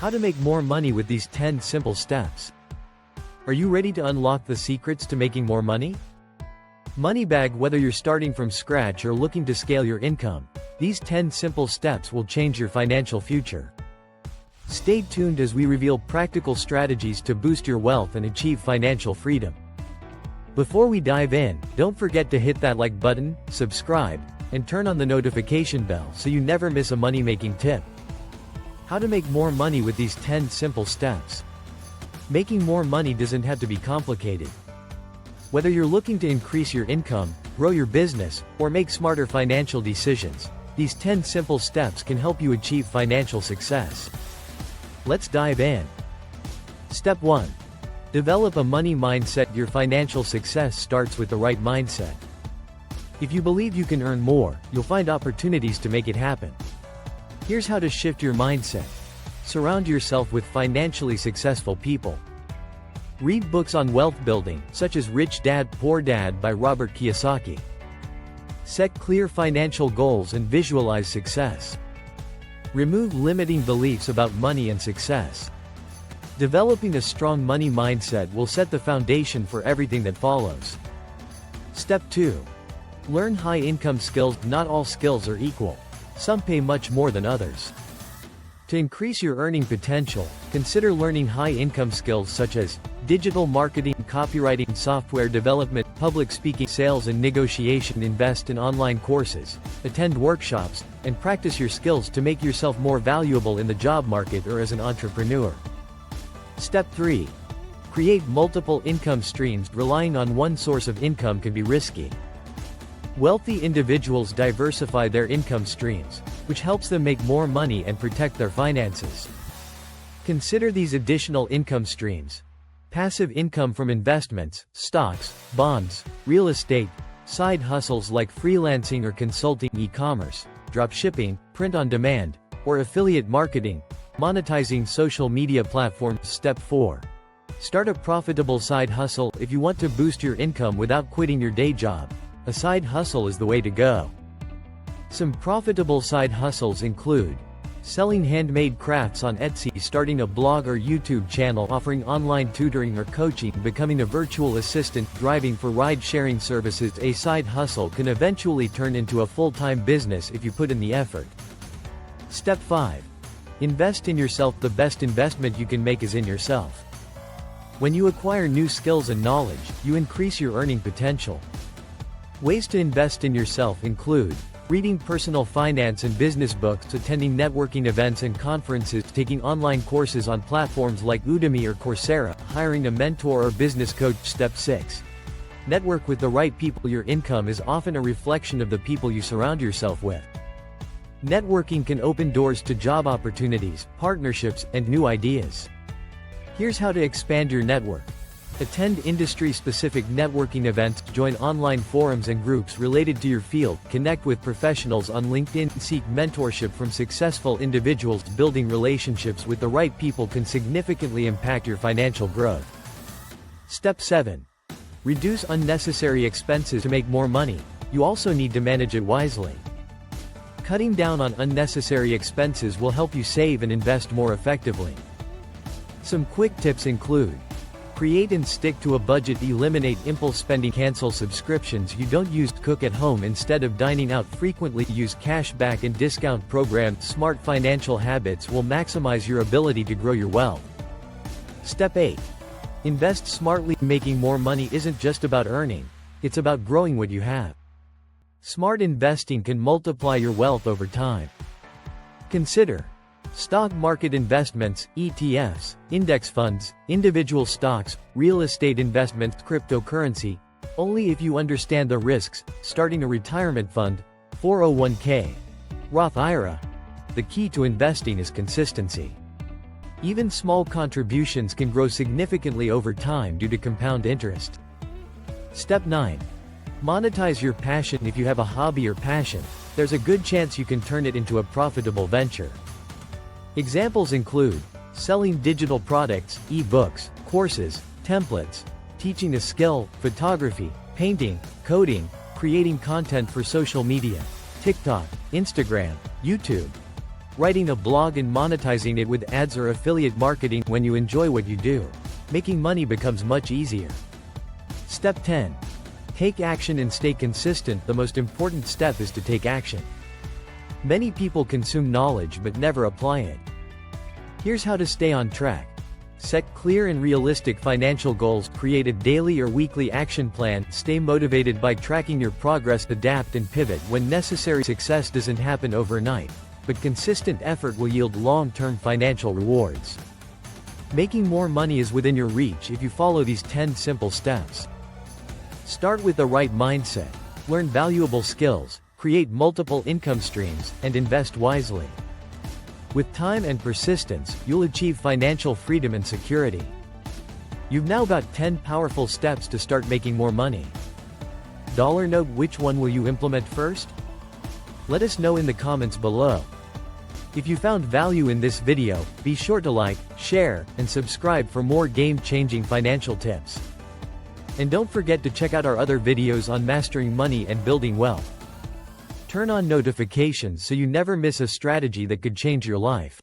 How to make more money with these 10 simple steps. Are you ready to unlock the secrets to making more money? Moneybag. Whether you're starting from scratch or looking to scale your income, these 10 simple steps will change your financial future. Stay tuned as we reveal practical strategies to boost your wealth and achieve financial freedom. Before we dive in, don't forget to hit that like button, subscribe, and turn on the notification bell so you never miss a money-making tip. How to make more money with these 10 simple steps. Making more money doesn't have to be complicated. Whether you're looking to increase your income, grow your business, or make smarter financial decisions, these 10 simple steps can help you achieve financial success. Let's dive in. Step 1. Develop a money mindset. Your financial success starts with the right mindset. If you believe you can earn more, you'll find opportunities to make it happen. Here's how to shift your mindset. Surround yourself with financially successful people. Read books on wealth building, such as Rich Dad, Poor Dad by Robert Kiyosaki. Set clear financial goals and visualize success. Remove limiting beliefs about money and success. Developing a strong money mindset will set the foundation for everything that follows. Step 2. Learn high-income skills. Not all skills are equal. Some pay much more than others. To increase your earning potential, consider learning high-income skills such as digital marketing, copywriting, software development, public speaking, sales and negotiation. Invest in online courses, attend workshops, and practice your skills to make yourself more valuable in the job market or as an entrepreneur. Step 3. Create multiple income streams. Relying on one source of income can be risky. Wealthy individuals diversify their income streams, which helps them make more money and protect their finances. Consider these additional income streams. Passive income from investments, stocks, bonds, real estate, side hustles like freelancing or consulting, e-commerce, dropshipping, print on demand, or affiliate marketing, monetizing social media platforms. Step 4. Start a profitable side hustle. If you want to boost your income without quitting your day job, a side hustle is the way to go. Some profitable side hustles include selling handmade crafts on Etsy, starting a blog or YouTube channel offering online tutoring or coaching, becoming a virtual assistant, driving for ride-sharing services. A side hustle can eventually turn into a full-time business if you put in the effort. Step 5. Invest in yourself. The best investment you can make is in yourself. When you acquire new skills and knowledge, you increase your earning potential. Ways to invest in yourself include reading personal finance and business books, attending networking events and conferences, taking online courses on platforms like Udemy or Coursera, hiring a mentor or business coach. Step 6. Network with the right people. Your income is often a reflection of the people you surround yourself with. Networking can open doors to job opportunities, partnerships, and new ideas. Here's how to expand your network. Attend industry-specific networking events, join online forums and groups related to your field, connect with professionals on LinkedIn, seek mentorship from successful individuals. Building relationships with the right people can significantly impact your financial growth. Step 7. Reduce unnecessary expenses. To make more money, you also need to manage it wisely. Cutting down on unnecessary expenses will help you save and invest more effectively. Some quick tips include: create and stick to a budget. Eliminate impulse spending. Cancel subscriptions you don't use. Cook at home instead of dining out frequently. Use cashback and discount programs. Smart financial habits will maximize your ability to grow your wealth. Step 8. Invest smartly. Making more money isn't just about earning, it's about growing what you have. Smart investing can multiply your wealth over time. Consider stock market investments, ETFs, index funds, individual stocks, real estate investments, cryptocurrency. Only if you understand the risks. Starting a retirement fund, 401k, Roth IRA. The key to investing is consistency. Even small contributions can grow significantly over time due to compound interest. Step 9. Monetize your passion. If you have a hobby or passion, there's a good chance you can turn it into a profitable venture. Examples include selling digital products, e-books, courses, templates, teaching a skill, photography, painting, coding, creating content for social media, TikTok, Instagram, YouTube. writing a blog and monetizing it with ads or affiliate marketing. When you enjoy what you do, making money becomes much easier. Step 10. Take action and stay consistent. The most important step is to take action. Many people consume knowledge but never apply it. Here's how to stay on track. Set clear and realistic financial goals, create a daily or weekly action plan, stay motivated by tracking your progress, adapt and pivot when necessary. Success doesn't happen overnight, but consistent effort will yield long-term financial rewards. Making more money is within your reach if you follow these 10 simple steps. Start with the right mindset. Learn valuable skills, create multiple income streams, and invest wisely. With time and persistence, you'll achieve financial freedom and security. You've now got 10 powerful steps to start making more money. Dollar note: which one will you implement first? Let us know in the comments below. If you found value in this video, be sure to like, share, and subscribe for more game-changing financial tips. And don't forget to check out our other videos on mastering money and building wealth. Turn on notifications so you never miss a strategy that could change your life.